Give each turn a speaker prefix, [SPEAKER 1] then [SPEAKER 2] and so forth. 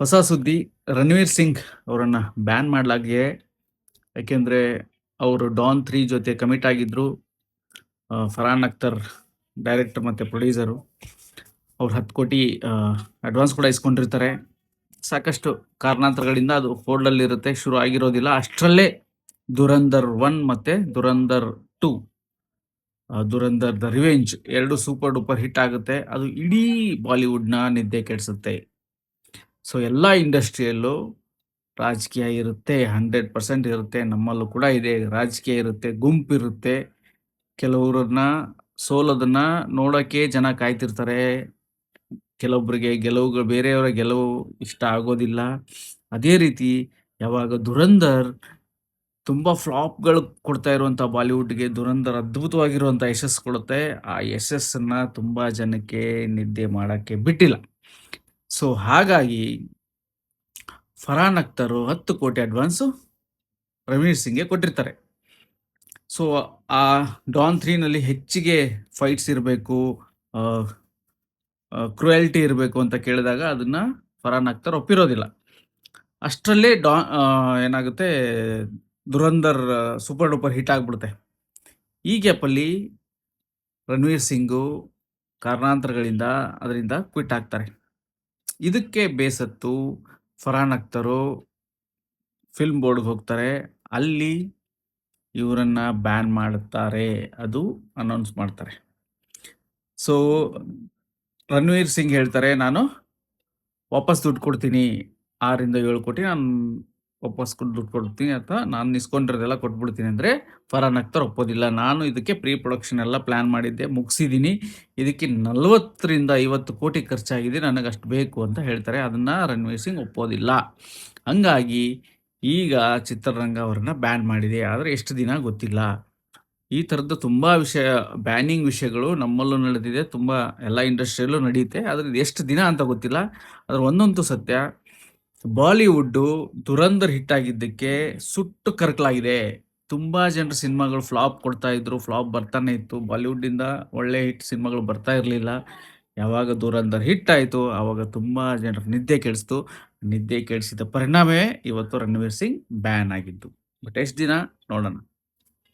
[SPEAKER 1] ಹೊಸ ಸುದ್ದಿ ರಣವೀರ್ ಸಿಂಗ್ ಅವರನ್ನ ಬ್ಯಾನ್ ಮಾಡಲಾಗಿದೆ. ಯಾಕೆಂದ್ರೆ ಅವರು ಡಾನ್ 3 ಜೊತೆ ಕಮಿಟ್ ಆಗಿದ್ರು. ಫರಾನ್ ಅಖ್ತರ್ ಡೈರೆಕ್ಟರ್ ಮತ್ತೆ ಪ್ರೊಡ್ಯೂಸರು. ಅವ್ರು 10 ಕೋಟಿ ಅಡ್ವಾನ್ಸ್ ಕೂಡ ಇಸ್ಕೊಂಡಿರ್ತಾರೆ. ಸಾಕಷ್ಟು ಕಾರಣಾಂತರಗಳಿಂದ ಅದು ಹೋಲ್ಡಲ್ಲಿ ಇರುತ್ತೆ, ಶುರು ಆಗಿರೋದಿಲ್ಲ. ಅಷ್ಟರಲ್ಲೇ ದುರಂಧರ್ 1 ಮತ್ತೆ Dhurandhar 2, Dhurandhar the revenge 2 super duper hit ಆಗುತ್ತೆ. ಅದು ಇಡೀ ಬಾಲಿವುಡ್ನ ನಿದ್ದೆ ಕೆಡಿಸುತ್ತೆ. ಸೊ ಎಲ್ಲ ಇಂಡಸ್ಟ್ರಿಯಲ್ಲೂ ರಾಜಕೀಯ ಇರುತ್ತೆ, 100% ಇರುತ್ತೆ. ನಮ್ಮಲ್ಲೂ ಕೂಡ ಇದೆ, ರಾಜಕೀಯ ಇರುತ್ತೆ, ಗುಂಪಿರುತ್ತೆ. ಕೆಲವ್ರನ್ನ ಸೋಲೋದನ್ನ ನೋಡೋಕ್ಕೆ ಜನ ಕಾಯ್ತಿರ್ತಾರೆ. ಕೆಲವೊಬ್ಬರಿಗೆ ಗೆಲುವುಗಳು, ಬೇರೆಯವರ ಗೆಲುವು ಇಷ್ಟ ಆಗೋದಿಲ್ಲ. ಅದೇ ರೀತಿ ಯಾವಾಗ ದುರಂಧರ್ ತುಂಬಾ ಫ್ಲಾಪ್ಗಳು ಕೊಡ್ತಾ ಇರುವಂಥ ಬಾಲಿವುಡ್ಗೆ ದುರಂಧರ್ ಅದ್ಭುತವಾಗಿರುವಂಥ ಯಶಸ್ಸು ಕೊಡುತ್ತೆ. ಆ ಯಶಸ್ಸನ್ನ ತುಂಬಾ ಜನಕ್ಕೆ ನಿದ್ದೆ ಮಾಡೋಕ್ಕೆ ಬಿಟ್ಟಿಲ್ಲ. ಸೊ ಹಾಗಾಗಿ ಫರಾನ್ ಅಖ್ತರ್ 10 ಕೋಟಿ ಅಡ್ವಾನ್ಸು ರಣವೀರ್ ಸಿಂಗ್ಗೆ ಕೊಟ್ಟಿರ್ತಾರೆ. ಸೊ ಆ ಡಾನ್ 3ನಲ್ಲಿ ಹೆಚ್ಚಿಗೆ ಫೈಟ್ಸ್ ಇರಬೇಕು, ಕ್ರುಯಲ್ಟಿ ಇರಬೇಕು ಅಂತ ಕೇಳಿದಾಗ ಅದನ್ನ ಫರಾನ್ ಅಖ್ತರ್ ಒಪ್ಪಿರೋದಿಲ್ಲ. ಅಷ್ಟರಲ್ಲೇ ಏನಾಗುತ್ತೆ, ದುರಂಧರ್ ಸೂಪರ್ ಡೂಪರ್ ಹಿಟ್ ಆಗ್ಬಿಡುತ್ತೆ. ಈ ಗ್ಯಾಪಲ್ಲಿ ರಣವೀರ್ ಸಿಂಗು ಕಾರಣಾಂತರಗಳಿಂದ ಅದರಿಂದ ಕ್ವಿಟ್ ಆಗ್ತಾರೆ. ಇದಕ್ಕೆ ಬೇಸತ್ತು ಫರಾನ್ ಅಖ್ತರು ಫಿಲ್ಮ್ ಬೋರ್ಡ್ಗೆ ಹೋಗ್ತಾರೆ. ಅಲ್ಲಿ ಇವರನ್ನ ಬ್ಯಾನ್ ಮಾಡುತ್ತಾರೆ, ಅದು ಅನೌನ್ಸ್ ಮಾಡ್ತಾರೆ. ಸೊ ರಣವೀರ್ ಸಿಂಗ್ ಹೇಳ್ತಾರೆ, ನಾನು ವಾಪಸ್ ದುಡ್ಡು ಕೊಡ್ತೀನಿ, 6-7 ಕೋಟಿ ನಾನು ವಾಪಸ್ ದುಡ್ಡು ಕೊಡ್ತೀನಿ ಅಥವಾ ನಾನು ಇಸ್ಕೊಂಡಿರೋದೆಲ್ಲ ಕೊಟ್ಬಿಡ್ತೀನಿ. ಅಂದರೆ ಫರಾನ್ ಅಖ್ತರ್ ಒಪ್ಪೋದಿಲ್ಲ. ನಾನು ಇದಕ್ಕೆ ಪ್ರೀ ಪ್ರೊಡಕ್ಷನ್ ಎಲ್ಲ ಪ್ಲ್ಯಾನ್ ಮಾಡಿದ್ದೆ, ಮುಗಿಸಿದ್ದೀನಿ, ಇದಕ್ಕೆ 40-50 ಕೋಟಿ ಖರ್ಚಾಗಿದೆ, ನನಗೆ ಅಷ್ಟು ಬೇಕು ಅಂತ ಹೇಳ್ತಾರೆ. ಅದನ್ನು ರಣವೀರ್ ಸಿಂಗ್ ಒಪ್ಪೋದಿಲ್ಲ. ಹಂಗಾಗಿ ಈಗ ಚಿತ್ರರಂಗ ಅವ್ರನ್ನ ಬ್ಯಾನ್ ಮಾಡಿದೆ. ಆದರೆ ಎಷ್ಟು ದಿನ ಗೊತ್ತಿಲ್ಲ. ಈ ಥರದ್ದು ತುಂಬ ಬ್ಯಾನಿಂಗ್ ವಿಷಯಗಳು ನಮ್ಮಲ್ಲೂ ನಡೆದಿದೆ, ತುಂಬ ಎಲ್ಲ ಇಂಡಸ್ಟ್ರಿಯಲ್ಲೂ ನಡೆಯುತ್ತೆ. ಆದರೆ ಇದು ಎಷ್ಟು ದಿನ ಅಂತ ಗೊತ್ತಿಲ್ಲ. ಅದ್ರ ಒಂದಂತೂ ಸತ್ಯ, ಬಾಲಿವುಡ್ಡು ದುರಂಧರ್ ಹಿಟ್ ಆಗಿದ್ದಕ್ಕೆ ಸುಟ್ಟು ಕರಕಲಾಗಿದೆ. ತುಂಬ ಜನರ ಸಿನಿಮಾಗಳು ಫ್ಲಾಪ್ ಕೊಡ್ತಾ ಇದ್ರು, ಫ್ಲಾಪ್ ಬರ್ತಾನೆ ಇತ್ತು. ಬಾಲಿವುಡ್ಡಿಂದ ಒಳ್ಳೆ ಹಿಟ್ ಸಿನಿಮಾಗಳು ಬರ್ತಾ ಇರಲಿಲ್ಲ. ಯಾವಾಗ ದುರಂಧರ್ ಹಿಟ್ ಆಯಿತು ಆವಾಗ ತುಂಬ ಜನರ ನಿದ್ದೆ ಕೆಡಿಸ್ತು. ನಿದ್ದೆ ಕೆಡಿಸಿದ ಪರಿಣಾಮವೇ ಇವತ್ತು ರಣವೀರ್ ಸಿಂಗ್ ಬ್ಯಾನ್ ಆಗಿದ್ದು. ಬಟ್ ಎಷ್ಟು ದಿನ ನೋಡೋಣ.